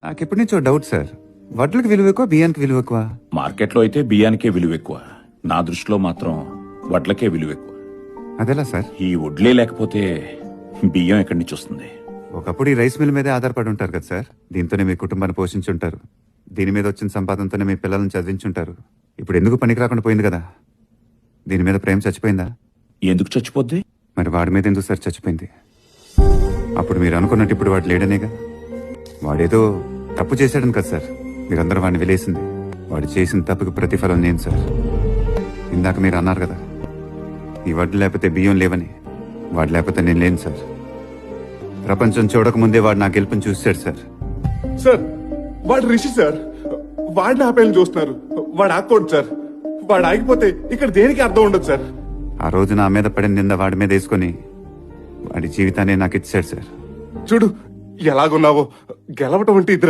నాకెప్పటి నుంచో doubt sir, వడ్లకు విలువ ఎక్కువ బియ్యానికి విలువ ఎక్కువ? మార్కెట్లో అయితే బియ్యానికే విలువ ఎక్కువ, నా దృష్టిలో మాత్రం వడ్లకే విలువ ఎక్కువ. అదెలా సార్? ఈ వడ్లే లేకపోతే బియ్యం ఎక్కడి నుంచి వస్తుంది? ఒకప్పుడు ఈ రైస్ మిల్ మీదే ఆధారపడి ఉంటారు కదా సార్. దీంతోనే మీ కుటుంబాన్ని పోషించుంటారు, దీని మీద వచ్చిన సంపాదనతోనే మీ పిల్లల్ని చదివించుంటారు. ఇప్పుడు ఎందుకు పనికి రాకుండా పోయింది కదా? దీని మీద ప్రేమ చచ్చిపోయిందా? ఎందుకు చచ్చిపోద్ది? మరి వాడి మీద ఎందుకు సార్ చచ్చిపోయింది? అప్పుడు మీరు అనుకున్నట్టు ఇప్పుడు వాడు లేడనేగా. వాడేదో తప్పు చేశాడని కదా సార్ మీరందరూ వాడిని వెలేసింది. వాడు చేసిన తప్పుకి ప్రతిఫలం నేను సార్. ఇందాక మీరు అన్నారు కదా, ఈ వడ్లు లేకపోతే బియ్యం లేవని. వాడు లేకపోతే నేను లేను సార్. ప్రపంచం చూడకముందే వాడు నా గెలుపుని చూశాడు సార్. సార్ వాడు రిషి సార్, వాడిని ఆపేయాలని చూస్తున్నారు. వాడు ఆగకూడదు సార్. వాడు ఆగిపోతే ఇక్కడ దేనికి అర్థం ఉండదు సార్. ఆ రోజు నా మీద పడిన నింద వాడి మీద వేసుకొని వాడి జీవితాన్ని నాకు ఇచ్చాడు సార్. చూడు ఎలాగున్నావో, గెలవటం అంటే ఇద్దరు